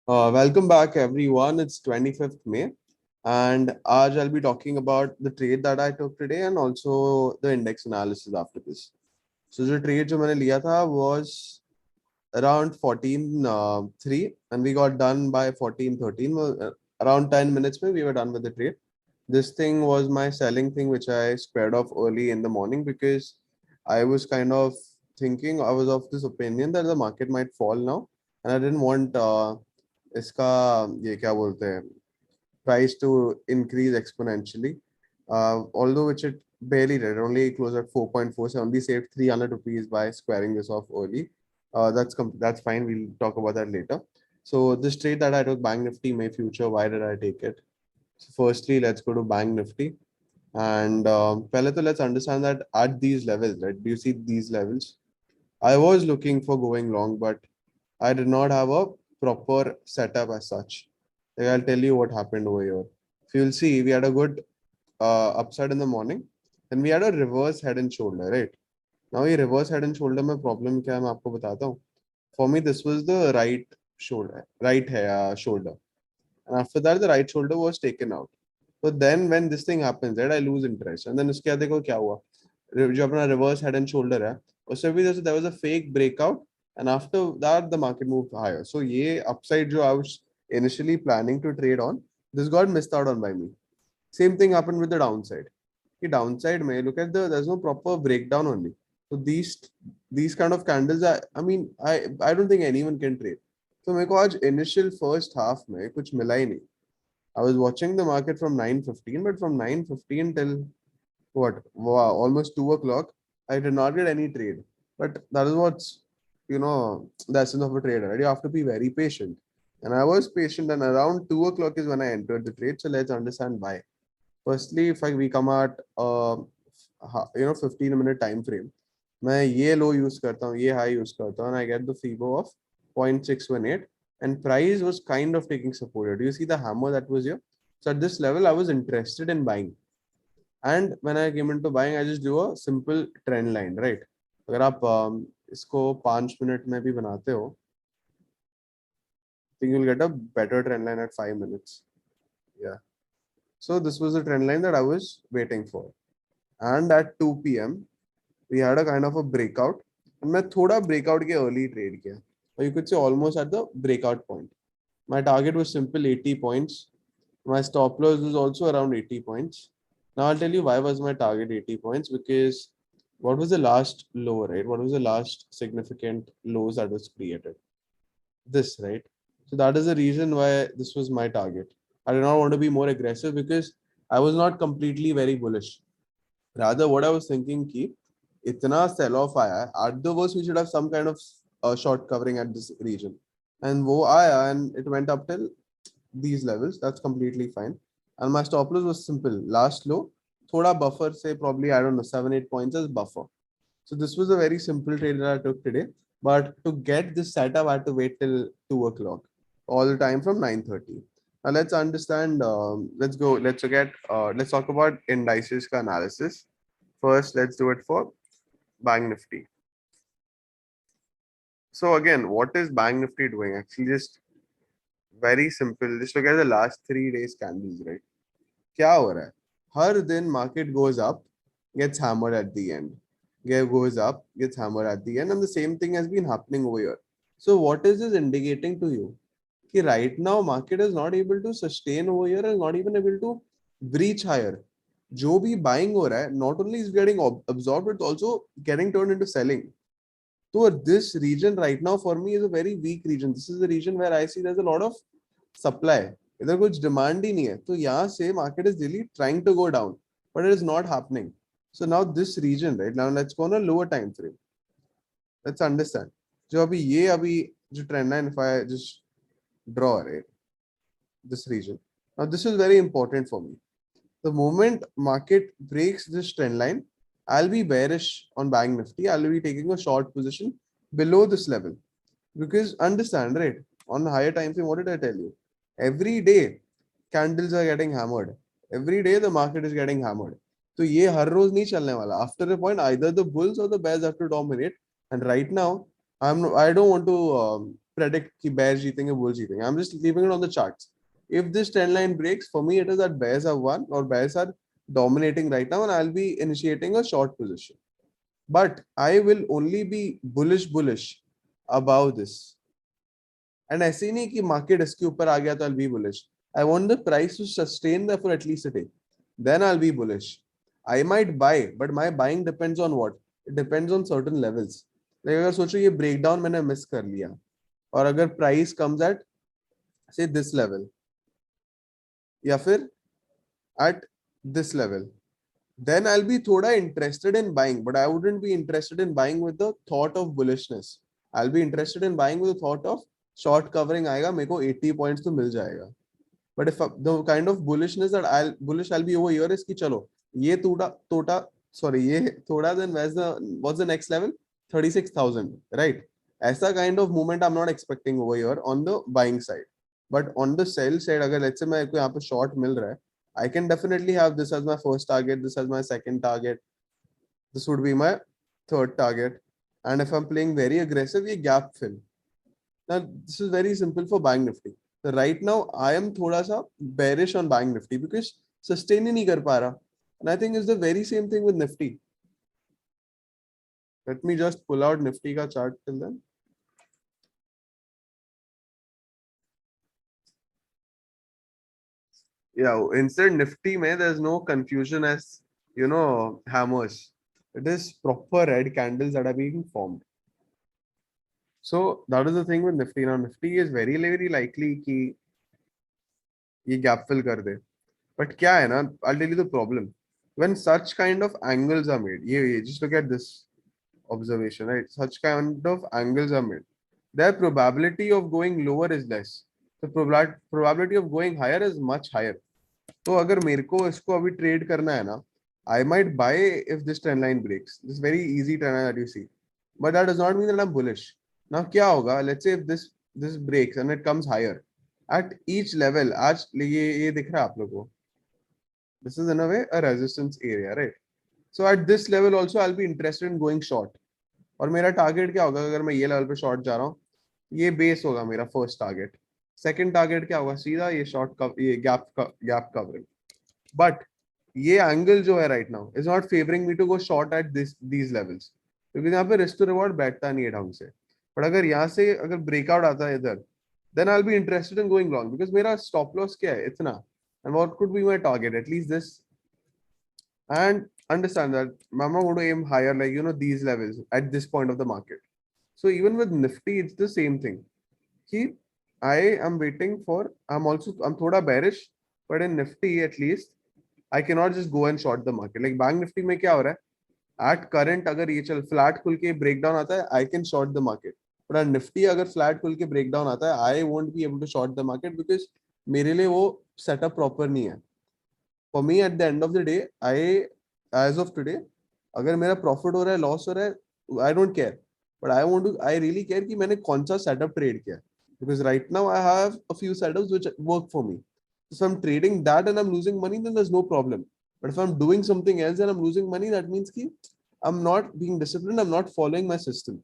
Welcome back, everyone. It's 25th May, and आज I'll be talking about the trade that I took today and also the index analysis after this. So the trade जो मैंने लिया था was around 14:03 and we got done by 14:13. Around 10 minutes में we were done with the trade. This thing was my selling thing which I squared off early in the morning because I was kind of thinking, I was of this opinion that the market might fall now and I didn't want इसका ये क्या बोलते हैं price to increase exponentially. Although which it barely did, only closed at 4.4, so only saved 300 rupees by squaring this off early. That's fine. We'll talk about that later. So this trade that I took, Bank Nifty May future, why did I take it? So firstly, let's go to Bank Nifty. And pehle to let's understand that at these levels, right? Do you see these levels? I was looking for going long, but I did not have a proper setup as such. Like I'll tell you what happened over here. If you'll see, we had a good upside in the morning, then we had a reverse head and shoulder, right? Now ये reverse head and shoulder में problem क्या है मैं आपको बताता हूँ. For me, this was the right shoulder, shoulder, and after that the right shoulder was taken out. So then when this thing happens, right, I lose interest. And then उसके बाद देखो क्या हुआ. जो अपना reverse head and shoulder है, उससे भी there was a fake breakout, and after that the market moved higher. So ये upside जो I was initially planning to trade on, this got missed out on by me. Same thing happened with the downside. The downside may look at there's no proper breakdown only. So these kind of candles are, I don't think anyone can trade. So मेरे को आज initial first half में कुछ मिला ही नहीं. I was watching the market from 9:15, but from 9:15 till what? Wow, almost 2 o'clock, I did not get any trade. But that is what's the essence of a trader, right? You have to be very patient. And I was patient, and around 2 o'clock is when I entered the trade. So let's understand why. Firstly, if we come at 15-minute time frame, मैं ये low use करता हूँ, ये high use करता हूँ, and I get the FIBO of 0.618, and price was kind of taking support. Do you see the hammer that was here? So at this level, I was interested in buying. And when I came into buying, I just do a simple trend line, right? अगर आप इसको 5 minute में भी बनाते हो, I think you'll get a better trend line at 5 minutes. Yeah. So this was the trend line that I was waiting for. And at 2 p.m., we had a kind of a breakout. And मैं थोड़ा breakout के early trade किया. Or you could say almost at the breakout point. My target was simple 80 points. My stop loss was also around 80 points. Now I'll tell you why was my target 80 points, because what was the last low, right? What was the last significant lows that was created? This, right? So that is the reason why this was my target. I did not want to be more aggressive because I was not completely very bullish. Rather, what I was thinking ki itna sell off aaya, at the worst we should have some kind of short covering at this region. And wo aaya and it went up till these levels. That's completely fine. And my stop loss was simple. Last low, thoda buffer, say probably, I don't know, 7-8 points as buffer. So this was a very simple trade that I took today. But to get this setup, I had to wait till 2 o'clock, all the time from 9:30. Now let's understand. Let's go. Let's talk about indices ka analysis. First, let's do it for Bank Nifty. So again, what is Bank Nifty doing? Actually, just very simple. Just look at the last 3 days candles, right? क्या हो रहा है? हर दिन market goes up, gets hammered at the end. Goes up, gets hammered at the end, and the same thing has been happening over here. So what is this indicating to you? कि right now market is not able to sustain over here and not even able to breach higher. जो भी buying हो रहा है, not only is getting absorbed, but also getting turned into selling. So this region right now for me is a very weak region. This is the region where I see there's a lot of supply. इधर कुछ demand ही नहीं है. तो यहाँ से market is really trying to go down, but it is not happening. So now this region, right now, let's go on a lower time frame. Let's understand. जो अभी जो trend line, if I just draw, right, this region. Now this is very important for me. The moment market breaks this trend line, I'll be bearish on Bank Nifty. I'll be taking a short position below this level. Because understand, right? On higher time frame, what did I tell you? Every day, candles are getting hammered. Every day, the market is getting hammered. So ये हर रोज नहीं चलने वाला. After a point, either the bulls or the bears have to dominate. And right now, I don't want to predict कि bears जीतेंगे, bulls जीतेंगे. I'm just leaving it on the charts. If this trend line breaks, for me it is that bears have won or bears are dominating right now, and I'll be initiating a short position. But I will only be bullish above this. And ऐसे नहीं कि market इसके ऊपर आ गया तो I'll be bullish. I want the price to sustain there for at least a day. Then I'll be bullish. I might buy, but my buying depends on what? It depends on certain levels. Like अगर सोचो ये breakdown मैंने miss कर लिया और अगर price comes at say this level या फिर at this level, then I'll be thoda interested in buying, but I wouldn't be interested in buying with the thought of bullishness. I'll be interested in buying with the thought of short covering आएगा, मेरे को 80 points तो मिल जाएगा. But if the kind of bullishness that I'll be over here is कि चलो ये ये थोड़ा, then what's the next level? 36,000, right? ऐसा kind of movement I'm not expecting over here on the buying side. But on the sell side, अगर let's say मेरे को यहाँ पे short मिल रहा है, I can definitely have this as my first target, this as my second target, this would be my third target, and if I'm playing very aggressive, ये gap fill. Now this is very simple for buying Nifty. So right now I am thoda sa bearish on buying Nifty because sustain ही नहीं कर पा रहा, and I think it's the very same thing with Nifty. Let me just pull out Nifty का chart till then. Yeah, instead Nifty mein there's no confusion as hammers. It is proper red candles that are being formed. So that is the thing with Nifty. Now Nifty is very likely कि ये gap fill कर दे. But क्या है ना, I'll tell you the problem. When such kind of angles are made, ये just look at this observation, right? Such kind of angles are made. Their probability of going lower is less. The probability of going higher is much higher. तो अगर मेरे को इसको अभी trade करना है ना, I might buy if this trend line breaks. This very easy trend line that you see. But that does not mean that I'm bullish. Now क्या होगा? Let's say if this breaks and it comes higher. At each level, आज ये दिख रहा है आप लोगों को. This is in a way a resistance area, right? So at this level also I'll be interested in going short. और मेरा टारगेट क्या होगा अगर मैं ये लेवल पे शॉर्ट जा रहा हूँ? ये बेस होगा मेरा फर्स्ट टारगेट. सेकंड टारगेट क्या होगा? सीधा ये ये गैप कवरिंग. बट ये एंगल जो है right now is not favouring me to go short at these levels, क्योंकि यहाँ पे रिस्क टू रिवॉर्ड बैठता नहीं है ढंग से. बट अगर यहाँ से अगर ब्रेकआउट आता है इधर, then I will be interested in going long, because मेरा स्टॉप लॉस क्या है इतना, and what could be my target at least this. And understand that I'm not going to aim higher, like these levels at this point of the market. So even with Nifty, it's the same thing. I am waiting for, I'm thoda bearish, but in Nifty at least I cannot just go and short the market. Like Bank Nifty में क्या हो रहा है? At current अगर ये चल flat खुल के breakdown आता है, I can short the market. But at Nifty अगर flat खुल के breakdown आता है, I won't be able to short the market because मेरे लिए वो setup proper नहीं है. For me at the end of the day, as of today, अगर मेरा profit हो रहा है, loss हो रहा है, I don't care. But I really care कि मैंने कौन सा setup trade किया. Because right now I have a few setups which work for me. If I'm trading that and I'm losing money, then there's no problem. But if I'm doing something else and I'm losing money, that means कि I'm not being disciplined, I'm not following my system.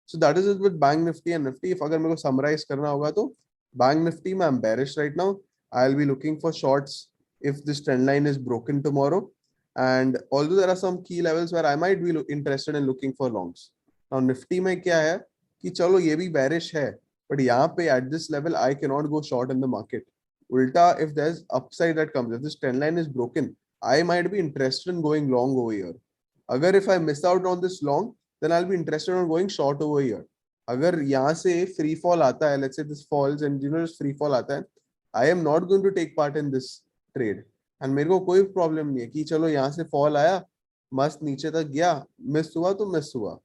So that is it with Bank Nifty and Nifty. If अगर मेरे को summarize करना होगा तो Bank Nifty में I'm bearish right now. I'll be looking for shorts if this trend line is broken tomorrow, and although there are some key levels where I might be interested in looking for longs. Now Nifty में क्या है कि चलो ये भी bearish है, but यहाँ पे at this level I cannot go short in the market. Ulta, if there's upside that comes, if this trend line is broken, I might be interested in going long over here. अगर if I miss out on this long, then I'll be interested in going short over here. अगर यहाँ से free fall आता है, let's say this falls and just free fall आता है, I am not going to take part in this trade. And मेरे को कोई प्रॉब्लम नहीं है कि चलो यहाँ से फॉल आया, मस्त नीचे तक गया, मिस हुआ तो मिस हुआ.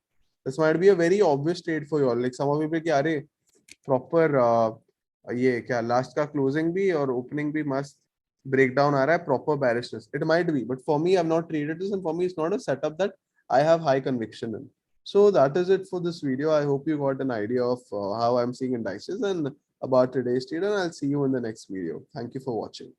This might be a very obvious trade for you all. Like some of you कि अरे proper ये क्या लास्ट का क्लोजिंग भी और ओपनिंग भी मस्त ब्रेकडाउन आ रहा है, proper bearishness. It might be, but for me I've not traded this, and for me it's not a setup that I have high conviction in. So that is it for this video. I hope you got an idea of how I'm seeing indices and about today's trade, and I'll see you in the next video. Thank you for watching.